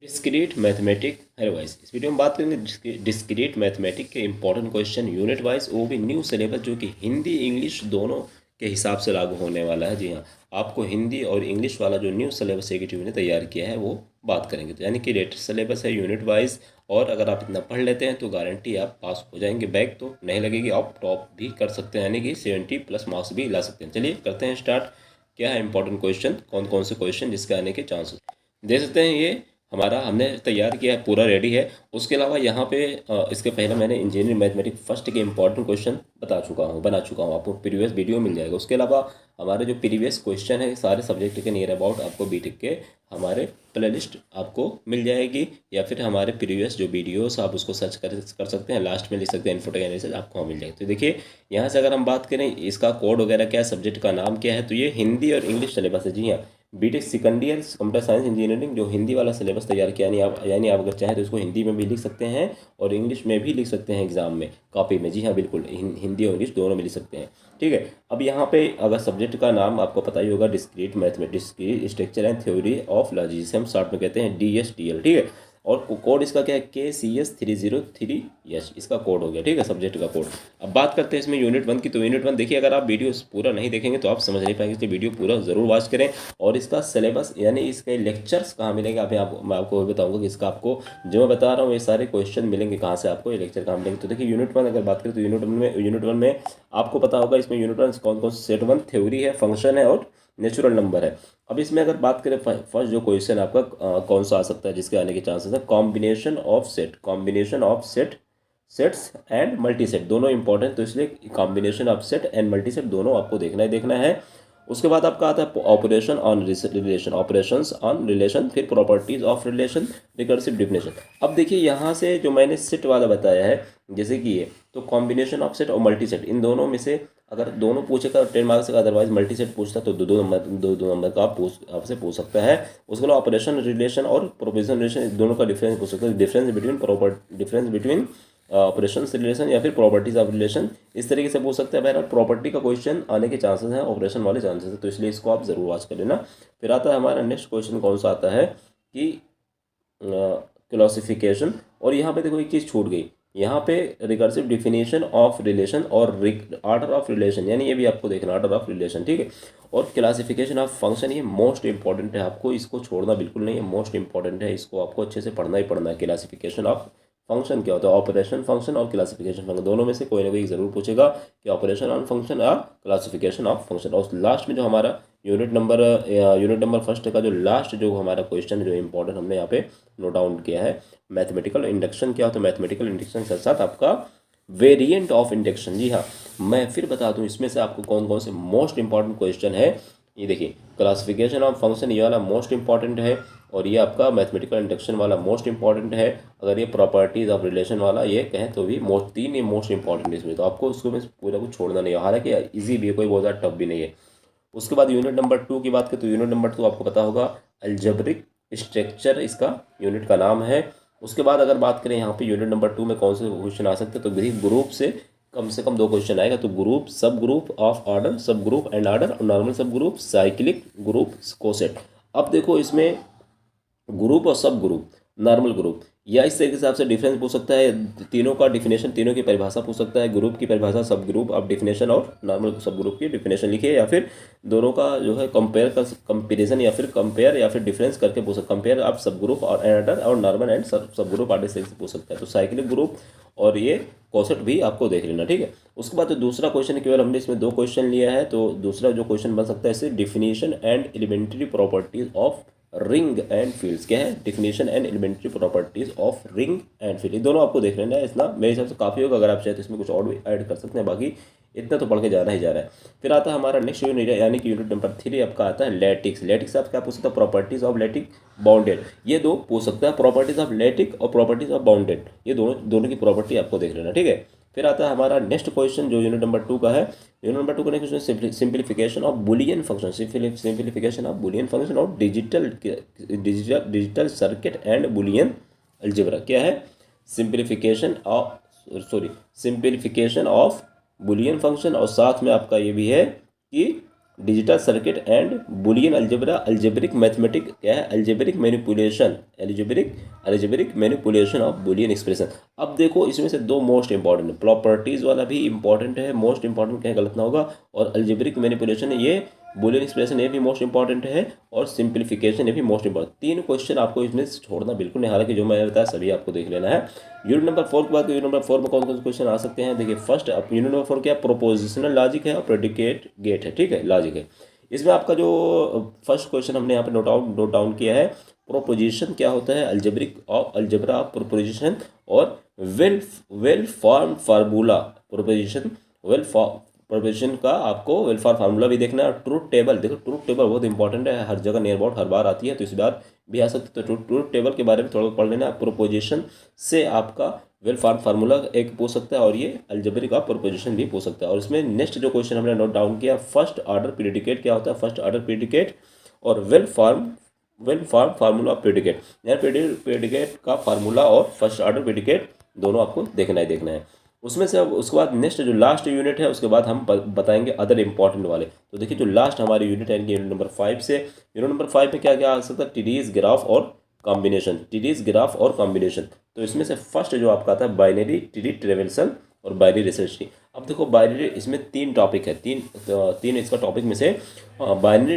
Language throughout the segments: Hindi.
Discrete mathematic. हेलो गाइस, इस वीडियो में बात करेंगे डिस्क्रीट मैथमेटिक के इंपॉर्टेंट क्वेश्चन यूनिट वाइज, वो भी न्यू सिलेबस जो कि हिंदी इंग्लिश दोनों के हिसाब से लागू होने वाला है। जी हाँ, आपको हिंदी और इंग्लिश वाला जो न्यू सिलेबस एकेडमी ने तैयार किया है वो बात करेंगे। तो यानी कि लेटेस्ट सिलेबस है यूनिट वाइज, और अगर आप इतना पढ़ लेते हैं तो गारंटी आप पास हो जाएंगे। बैक तो नहीं लगेगी, आप टॉप भी कर सकते हैं, यानी कि 70+ मार्क्स भी ला सकते हैं। चलिए करते हैं स्टार्ट। क्या है इंपॉर्टेंट क्वेश्चन, कौन कौन से क्वेश्चन जिसके आने के चांसेस दे सकते हैं। ये हमारा हमने तैयार किया है, पूरा रेडी है। उसके अलावा यहाँ पे इसके पहले मैंने इंजीनियरिंग मैथमेटिक्स फर्स्ट के इंपॉर्टेंट क्वेश्चन बना चुका हूँ, आपको प्रीवियस वीडियो मिल जाएगा। उसके अलावा हमारे जो प्रीवियस क्वेश्चन है सारे सब्जेक्ट के नियर अबाउट आपको बीटेक के हमारे प्लेलिस्ट आपको मिल जाएगी, या फिर हमारे प्रीवियस जो वीडियोस आप उसको सर्च कर सकते हैं, लास्ट में लिख सकते हैं इन्फोटेक एनालिसिस, आपको मिल जाएगा। तो देखिए यहाँ से अगर हम बात करें इसका कोड वगैरह क्या है, सब्जेक्ट का नाम क्या है, तो ये हिंदी और इंग्लिश सिलेबस है। जी हाँ, BTech second year computer science engineering जो हिंदी वाला सिलेबस तैयार किया, यानी आप अगर चाहें तो इसको हिंदी में भी लिख सकते हैं और इंग्लिश में भी लिख सकते हैं एग्जाम में कॉपी में। जी हाँ बिल्कुल, हिंदी और इंग्लिश दोनों में लिख सकते हैं। ठीक है, अब यहाँ पे अगर सब्जेक्ट का नाम आपको पता ही होगा, discrete mathematics, discrete structure and theory of logic, जिसे हम शॉर्ट में कहते हैं DSTL। ठीक है, और कोड इसका क्या है, KCS303H इसका कोड हो गया। ठीक है, सब्जेक्ट का कोड। अब बात करते हैं इसमें यूनिट 1 की। तो यूनिट 1 देखिए, अगर आप वीडियो पूरा नहीं देखेंगे तो आप समझ नहीं पाएंगे, इसलिए वीडियो पूरा जरूर वॉच करें। और इसका सिलेबस यानी इसके लेक्चर्स कहाँ मिलेंगे, मैं आपको बताऊंगा कि इसका आपको जो मैं बता रहा हूँ ये सारे क्वेश्चन मिलेंगे कहाँ से, आपको ये लेक्चर कहाँ मिलेंगे। तो देखिए यूनिट 1 अगर बात करें तो यूनिट वन में आपको पता होगा, इसमें यूनिट 1 कौन कौन सेट 1 थ्योरी है, फंक्शन है और नेचुरल नंबर है। अब इसमें अगर बात करें फर्स्ट जो क्वेश्चन आपका कौन सा आ सकता है जिसके आने के चांसेस है, combination of sets and multi set, दोनों इंपॉर्टेंट, तो इसलिए combination of set and multi set दोनों आपको देखना है। उसके बाद आपका आता है ऑपरेशंस ऑन रिलेशन, फिर properties of relation, recursive definition. अब देखिए यहाँ से जो मैंने सेट वाला बताया है, जैसे कि ये, तो कॉम्बिनेशन ऑफ सेट और मल्टी सेट, इन दोनों में से अगर दोनों पूछेगा 10 मार्क्स का, अदरवाइज मल्टी सेट पूछता तो दो नंबर का आपसे पूछ सकता है। उसके अलावा ऑपरेशन रिलेशन और प्रोपोजिशन रिलेशन, दोनों का डिफरेंस पूछ सकता है, डिफरेंस बिटवीन ऑपरेशन रिलेशन या फिर प्रॉपर्टीज ऑफ रिलेशन, इस तरीके से पूछ सकते हैं। बहरहाल प्रॉपर्टी का क्वेश्चन आने के चांसेस हैं, ऑपरेशन वाले चांसेस है, तो इसलिए इसको आप जरूर वॉच कर लेना। फिर आता है हमारा नेक्स्ट क्वेश्चन, कौन सा आता है कि क्लासिफिकेशन। और यहाँ पे देखो एक चीज़ छूट गई, यहाँ पे रिकर्सिव डिफिनेशन ऑफ रिलेशन और ऑर्डर ऑफ रिलेशन, यानी ये भी आपको देखना, ऑर्डर ऑफ रिलेशन। ठीक है, और क्लासिफिकेशन ऑफ फंक्शन, ये मोस्ट इंपॉर्टेंट है, आपको इसको छोड़ना बिल्कुल नहीं है, मोस्ट इंपॉर्टेंट है, इसको आपको अच्छे से पढ़ना ही पढ़ना है। क्लासिफिकेशन ऑफ फंक्शन क्या होता है, ऑपरेशन फंक्शन और क्लासिफिकेशन फंक्शन, दोनों में से कोई ना कोई जरूर पूछेगा कि ऑपरेशन ऑन फंक्शन या क्लासिफिकेशन ऑफ फंक्शन। और लास्ट में जो हमारा यूनिट नंबर फर्स्ट का जो लास्ट जो हमारा क्वेश्चन जो इंपॉर्टेंट हमने यहाँ पे नोट डाउन किया है, मैथमेटिकल इंडक्शन क्या होता है, मैथमेटिकल इंडक्शन के साथ आपका वेरिएंट ऑफ इंडक्शन। जी हाँ, मैं फिर बता दूं इसमें से आपको कौन कौन से मोस्ट इंपॉर्टेंट क्वेश्चन है। ये देखिए, क्लासिफिकेशन ऑफ फंक्शन ये वाला मोस्ट इंपॉर्टेंट है, और ये आपका मैथमेटिकल इंडक्शन वाला मोस्ट इंपॉर्टेंट है। अगर ये प्रॉपर्टीज ऑफ रिलेशन वाला ये कहें तो भी तीन ये मोस्ट इंपॉर्टेंट है इसमें, तो आपको उसको में पूरा कुछ छोड़ना नहीं है, हालांकि ईजी भी है, कोई बहुत ज़्यादा टफ भी नहीं है। उसके बाद यूनिट नंबर 2 की बात करें तो यूनिट नंबर 2 आपको पता होगा, अलजेब्रिक स्ट्रक्चर इसका यूनिट का नाम है। उसके बाद अगर बात करें यहाँ पे यूनिट नंबर 2 में कौन से क्वेश्चन आ सकते हैं, तो ग्रुप से कम 2 क्वेश्चन आएगा। तो ग्रुप, सब ग्रुप ऑफ ऑर्डर, सब ग्रुप एंड ऑर्डर, और नॉर्मल सब ग्रुप, साइक्लिक ग्रुप, कोसेट। अब देखो इसमें ग्रुप और सब ग्रुप, नॉर्मल ग्रुप, या इस तरीके से आपसे डिफरेंस पूछ सकता है, तीनों का डिफिनेशन, तीनों की परिभाषा पूछ सकता है, ग्रुप की परिभाषा, सब ग्रुप आप डिफिनेशन और नॉर्मल सब ग्रुप की डिफिनेशन लिखिए, या फिर दोनों का जो है कंपेरिजन या फिर कंपेयर या फिर डिफरेंस करके पूछ सकते, कंपेयर आप सब ग्रुप और एडर और नॉर्मल एंड सब ग्रुप आर्डर से पूछ सकता है। तो साइक्लिक ग्रुप और ये कॉसेट भी आपको देख लेना। ठीक है, उसके बाद जो दूसरा क्वेश्चन, केवल हमने इसमें 2 क्वेश्चन लिया है, तो दूसरा जो क्वेश्चन बन सकता है इसे definition and elementary properties of ring and fields, क्या है, definition and elementary properties of ring and field, ये दोनों आपको देख लेना है। इतना मेरे हिसाब से काफ़ी होगा, अगर आप चाहे तो इसमें कुछ और भी ऐड कर सकते हैं, बाकी इतना तो पढ़ के जाना ही जा रहा है। फिर आता है हमारा नेक्स्ट यूनिट, यानी कि यूनिट नंबर 3 आपका आता है लैटिक्स आप क्या पूछ सकते हैं, प्रॉपर्टीज ऑफ लैटिक बाउंडेड, ये 2 पूछ सकता है, प्रॉपर्टीज ऑफ लैटिक और प्रॉपर्टीज ऑफ बाउंडेड, ये दोनों की प्रॉपर्टी आपको देख लेना। ठीक है, फिर आता है हमारा नेक्स्ट क्वेश्चन जो यूनिट नंबर 2 का है। यूनिट नंबर 2 का next question, simplification of Boolean function, simplification of Boolean function और digital circuit and Boolean algebra, क्या है, सिंप्लीफिकेशन ऑफ बुलियन फंक्शन, और साथ में आपका ये भी है कि digital circuit and Boolean algebra, algebraic mathematic क्या है, algebraic manipulation, algebraic manipulation of Boolean expression. अब देखो इसमें से दो मोस्ट इंपॉर्टेंट, प्रॉपर्टीज वाला भी इंपॉर्टेंट है, मोस्ट इंपॉर्टेंट कहीं गलत ना होगा, और अलजेब्रिक मैनिपुलेशन ये बुलियन एक्सप्रेशन ये भी मोस्ट इंपॉर्टेंट है, और सिंप्लीफिकेशन ये भी मोस्ट इंपॉर्टेंट। तीन क्वेश्चन आपको इसमें से छोड़ना बिल्कुल नहीं, हालांकि जो मैंने बताया सभी आपको देख लेना है। यूनिट नंबर 4 की बात, यूनिट नंबर 4 में कौन कौन से क्वेश्चन आ सकते हैं, देखिए फर्स्ट यूनिट नंबर 4 क्या, प्रोपोजिशनल लॉजिक है और प्रेडिकेट गेट है, ठीक है, लॉजिक है। इसमें आपका जो फर्स्ट क्वेश्चन हमने यहाँ पे नोट डाउन किया है, प्रोपोजिशन क्या होता है, अलजेब्रा ऑफ प्रोपोजिशन, और well form formula proposition, proposition का आपको वेल फॉर्म फार्मूला भी देखना है। ट्रूथ टेबल, देखो ट्रूथ टेबल बहुत इंपॉर्टेंट है, हर जगह नियर अबाउट हर बार आती है, तो इस बार भी आ सकती है, तो ट्रूथ टेबल के बारे में थोड़ा पढ़ लेना। प्रोपोजिशन से आपका वेल फॉर्म फार्मूला एक पूछ सकता है, और ये अलजेब्रिक का प्रोपोजिशन भी पूछ सकता है। और इसमें नेक्स्ट जो क्वेश्चन हमने नोट डाउन किया, फर्स्ट ऑर्डर प्रेडिकेट क्या होता है, फर्स्ट ऑर्डर प्रेडिकेट, और well form formula of predicate, यानी प्रेडिकेट का फार्मूला और फर्स्ट ऑर्डर प्रेडिकेट दोनों आपको देखना ही देखना है। उसमें से अब उसके बाद नेक्स्ट जो लास्ट यूनिट है, उसके बाद हम बताएंगे अदर इंपॉर्टेंट वाले। तो देखिए जो लास्ट हमारी यूनिट है यूनिट नंबर 5 से, यूनिट नंबर 5 में क्या क्या आ सकता है, टीडीएस ग्राफ और कॉम्बिनेशन, टीडीएस ग्राफ और कॉम्बिनेशन। तो इसमें से फर्स्ट जो आपका आता है बाइनरी ट्री ट्रेवल्सल और बाइनरी रिसर्च ट्री। अब देखो बाइनरी, इसमें तीन टॉपिक है, तीन इसका टॉपिक में से बाइनरी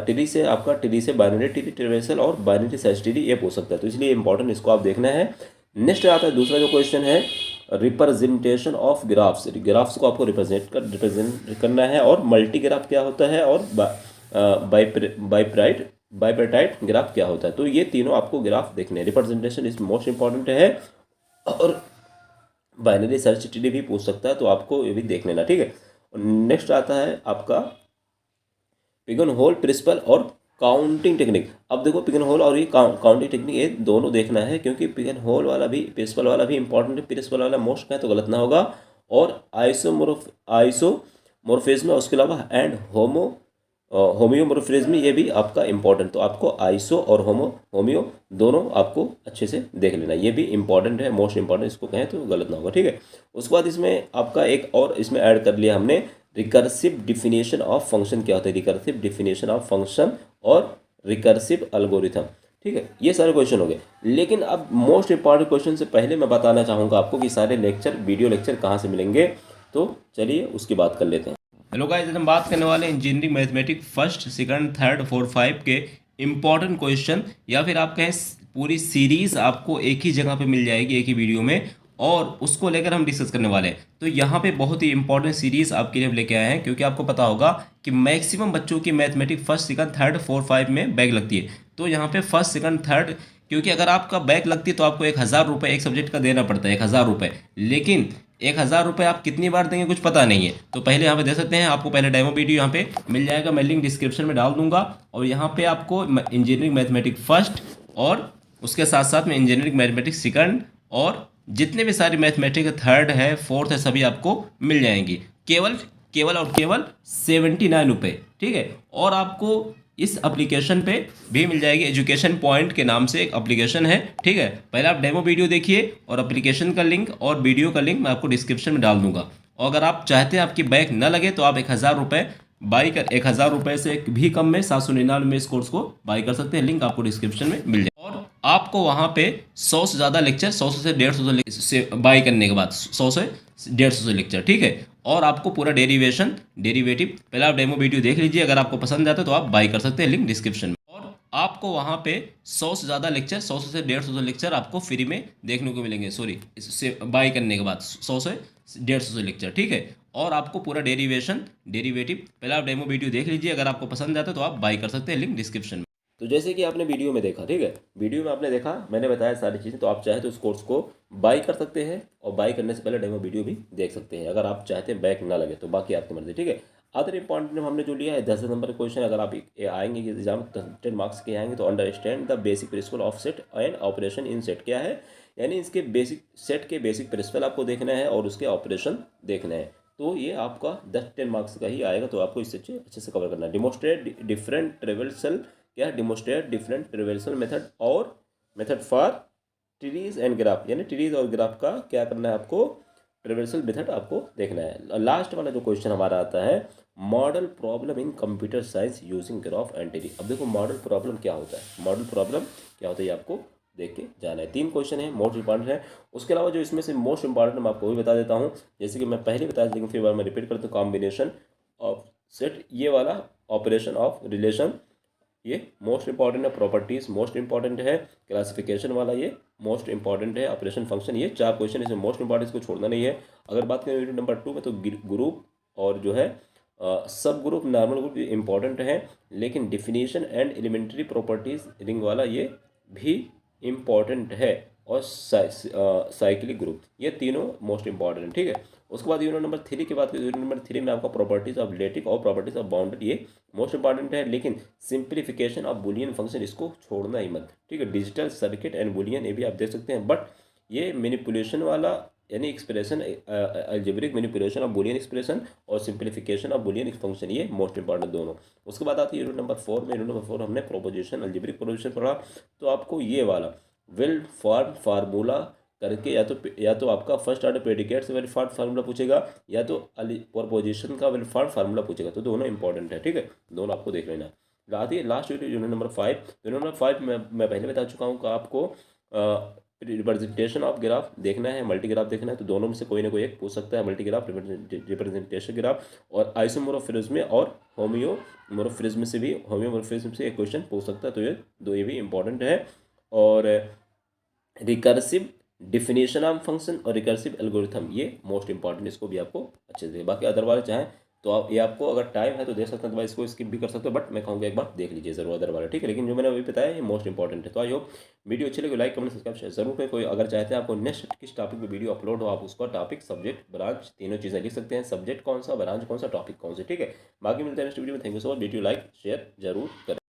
ट्री से आपका ट्री से बाइनरी ट्री ट्रेवल्सल और बाइनरी रिसर्च ट्री ये पूछ सकता है, तो इसलिए इंपॉर्टेंट इसको आप देखना है। नेक्स्ट आता है दूसरा जो क्वेश्चन है, रिप्रेजेंटेशन ऑफ ग्राफ्स, ग्राफ्स को आपको रिप्रेजेंट करना है, और मल्टी ग्राफ क्या होता है, और बाइप्रेटाइट ग्राफ क्या होता है। तो ये तीनों आपको ग्राफ देखने हैं, रिप्रेजेंटेशन इज मोस्ट इंपॉर्टेंट है, और बाइनरी सर्च ट्री भी पूछ सकता है, तो आपको ये भी देख लेना, ठीक है। नेक्स्ट आता है आपका पिगन होल प्रिंसिपल और काउंटिंग टेक्निक। अब देखो पिगन होल और ये काउंटिंग टेक्निक ये दोनों देखना है, क्योंकि पिगन होल वाला भी प्रिंसिपल वाला भी इंपॉर्टेंट है, प्रिंसिपल वाला मोस्ट का है तो गलत ना होगा, और आइसोमोर्फिज्म उसके अलावा एंड होम्योमोर्फिज्म ये भी आपका इंपॉर्टेंट, तो आपको आइसो और होम्यो दोनों आपको अच्छे से देख लेना, ये भी इंपॉर्टेंट है, मोस्ट इंपॉर्टेंट इसको कहें तो गलत ना होगा, ठीक है। उसके बाद इसमें आपका एक और इसमें ऐड कर लिया हमने, रिकर्सिव डिफिनेशन ऑफ फंक्शन क्या होता है, रिकर्सिव डिफिनेशन ऑफ फंक्शन और रिकर्सिव एल्गोरिथम, ठीक है। ये सारे क्वेश्चन हो गए, लेकिन अब मोस्ट इंपॉर्टेंट क्वेश्चन से पहले मैं बताना चाहूँगा आपको कि सारे लेक्चर वीडियो लेक्चर कहाँ से मिलेंगे, तो चलिए उसकी बात कर लेते हैं। हेलो गाइस, हम बात करने वाले हैं engineering mathematics first second third four 5 के इंपॉर्टेंट क्वेश्चन, या फिर आप कहें पूरी सीरीज आपको एक ही जगह पे मिल जाएगी एक ही वीडियो में, और उसको लेकर हम डिस्कस करने वाले हैं। तो यहाँ पे बहुत ही इंपॉर्टेंट सीरीज आपके लिए लेके आए हैं, क्योंकि आपको पता होगा कि मैक्सिमम बच्चों की mathematics first second third four 5 में बैक लगती है। तो यहाँ पे फर्स्ट सेकंड थर्ड, क्योंकि अगर आपका बैक लगती है तो आपको 1,000 रुपये एक सब्जेक्ट का देना पड़ता है, 1,000 रुपये, लेकिन 1,000 रुपये आप कितनी बार देंगे कुछ पता नहीं है। तो पहले यहाँ पे दे सकते हैं, आपको पहले डेमो वीडियो यहाँ पे मिल जाएगा, मैं लिंक डिस्क्रिप्शन में डाल दूंगा, और यहाँ पे आपको इंजीनियरिंग मैथमेटिक्स फर्स्ट और उसके साथ साथ में इंजीनियरिंग मैथमेटिक्स सेकंड और जितने भी सारी मैथमेटिक्स थर्ड है फोर्थ है सभी आपको मिल जाएंगी, केवल केवल और केवल 79 रुपये, ठीक है। और आपको इस एप्लीकेशन पे भी मिल जाएगी, एजुकेशन पॉइंट के नाम से एक एप्लीकेशन है, ठीक है। पहले आप डेमो वीडियो देखिए, और एप्लीकेशन का लिंक और वीडियो का लिंक मैं आपको डिस्क्रिप्शन में डाल दूंगा। और अगर आप चाहते हैं आपकी बैक न लगे तो आप 1,000 रुपये बाई कर 1,000 रुपये से भी कम में 799 में इस कोर्स को बाई कर सकते हैं, लिंक आपको डिस्क्रिप्शन में मिल जाए। और आपको वहाँ पे 100 से ज़्यादा लेक्चर, 100 से 150 से बाई करने के बाद 100 से 150 से लेक्चर, ठीक है। और आपको पूरा डेरिवेटिव पहले आप डेमो वीडियो देख लीजिए, अगर आपको पसंद आता है तो आप बाई कर सकते हैं, लिंक डिस्क्रिप्शन में। और आपको वहाँ पे 100 से ज़्यादा लेक्चर, 100 से 150 लेक्चर आपको फ्री में देखने को मिलेंगे, सॉरी इससे बाई करने के बाद 100 से 150 लेक्चर, ठीक है। और आपको पूरा डेरिवेटिव पहले आप डेमो वीडियो देख लीजिए, अगर आपको पसंद आता है तो आप बाई कर सकते हैं, लिंक डिस्क्रिप्शन में। तो जैसे कि आपने वीडियो में देखा, ठीक है, वीडियो में आपने देखा मैंने बताया सारी चीज़ें, तो आप चाहे तो इस कोर्स को बाई कर सकते हैं, और बाई करने से पहले डेमो वीडियो भी देख सकते हैं, अगर आप चाहते हैं बैक ना लगे तो, बाकी आपकी मर्जी, ठीक है। अदर इंपॉर्टेंट हमने जो लिया है 10 नंबर क्वेश्चन, अगर आप आएंगे एग्जाम 10 मार्क्स के आएंगे, तो understand the basic principle of set and operation in set क्या है, यानी इसके बेसिक सेट के बेसिक प्रिंसिपल आपको देखना है और उसके ऑपरेशन देखना है। तो ये आपका 10 मार्क्स का ही आएगा, तो आपको इससे अच्छे से कवर करना है। डिमोस्ट्रेट डिफरेंट ट्रेवल्सल क्या है, डिमोस्ट्रेट डिफरेंट ट्रेवल्सल मेथड और method for trees and graph, यानी ट्रीज और ग्राफ का क्या करना है आपको, ट्रेवर्सल मेथड आपको देखना है। लास्ट वाला जो क्वेश्चन हमारा आता है, model problem in computer science using graph and tree. अब देखो मॉडल प्रॉब्लम क्या होता है, मॉडल प्रॉब्लम क्या होता है ये आपको देख के जाना है। 3 क्वेश्चन है, मोस्ट इंपॉर्टेंट है। उसके अलावा जो इसमें से मोस्ट इंपॉर्टेंट मैं आपको भी बता देता हूँ, जैसे कि मैं पहले बताया था लेकिन फिर बार मैं रिपीट करता हूँ, कॉम्बिनेशन ऑफ सेट, ये वाला ऑपरेशन ऑफ रिलेशन ये मोस्ट इंपॉर्टेंट है। प्रॉपर्टीज मोस्ट इंपॉर्टेंट है। क्लासिफिकेशन वाला ये मोस्ट इंपॉर्टेंट है। ऑपरेशन फंक्शन, ये 4 क्वेश्चन इसमें मोस्ट इंपॉर्टेंट, इसको छोड़ना नहीं है। अगर बात करें यूनिट नंबर 2 में तो ग्रुप और जो है सब ग्रुप, नॉर्मल ग्रुप, ये इंपॉर्टेंट है। लेकिन definition and elementary properties ring वाला ये भी इम्पॉर्टेंट है। और साइक्लिक ग्रुप, ये तीनों मोस्ट इंपॉर्टेंट है, ठीक है। उसके बाद यूनिट नंबर 3 की बात करें, यूनिट नंबर 3 में आपका प्रॉपर्टीज ऑफ लेटिक और प्रॉपर्टीज ऑफ बाउंड्री, ये मोस्ट इंपॉर्टेंट है। लेकिन सिंप्लीफिकेशन ऑफ बुलियन फंक्शन, इसको छोड़ना ही मत, ठीक है। डिजिटल सर्किट एंड बुलियन, ये भी आप देख सकते हैं, बट ये मैनिपुलेशन वाला यानी expression, algebraic manipulation of Boolean expression और सिंप्लीफिकेशन ऑफ बुलियन फंक्शन, ये मोस्ट इंपॉर्टेंट दोनों। उसके बाद आती है यूनिट नंबर 4 में। यूनिट नंबर 4 हमने प्रोपोजिशन, अलजेब्रिक प्रोपोजिशन पढ़ा, तो आपको ये वाला वेल फॉर्म फार्मूला करके या तो आपका फर्स्ट ऑर्डर प्रेडिकेट से वेल फॉर्म फार्मूला पूछेगा, या तो प्रोपोजिशन का वेल फॉर्म फार्मूला पूछेगा, तो दोनों इंपॉर्टेंट है, ठीक है। दोनों आपको देख लेना। आती है last unit number 5। Unit number 5 में मैं पहले बता चुका हूँ कि आपको रिप्रेजेंटेशन ऑफ ग्राफ देखना है, मल्टी ग्राफ देखना है, तो दोनों में से कोई ना कोई एक पूछ सकता है, मल्टी ग्राफ, रिप्रेजेंटेशन ग्राफ। और आइसोमोर्फिज्म और होम्योमोर्फिज्म से भी, होम्योमोर्फिज्म से एक क्वेश्चन पूछ सकता है, तो ये भी इंपॉर्टेंट है। और रिकर्सिव डिफिनेशन ऑफ फंक्शन और रिकर्सिव एल्गोरिथम, ये मोस्ट इंपॉर्टेंट, इसको भी आपको अच्छे से। बाकी अदरवाइज चाहें तो आप ये आपको अगर टाइम है तो देख सकते हैं, तो इसको स्किप भी कर सकते हो, बट मैं कहूँगा एक बार देख लीजिए जरूर अदरवाइज, ठीक है। लेकिन जो मैंने अभी बताया ये मोस्ट इंपॉर्टेंट है। तो आई होप वीडियो अच्छी लगे, लाइक कमेंट सब्सक्राइब शेयर जरूर करें। कोई अगर चाहते हैं आपको नेक्स्ट किस टॉपिक पर वीडियो अपलोड हो, आप उसका टॉपिक, सब्जेक्ट, ब्रांच, तीनों चीज़ें लिख सकते हैं, सब्जेक्ट कौन सा, ब्रांच कौन सा, टॉपिक कौन सा, ठीक है। बाकी मिलते हैं नेक्स्ट वीडियो में। Thank you so much. Video like share जरूर करें।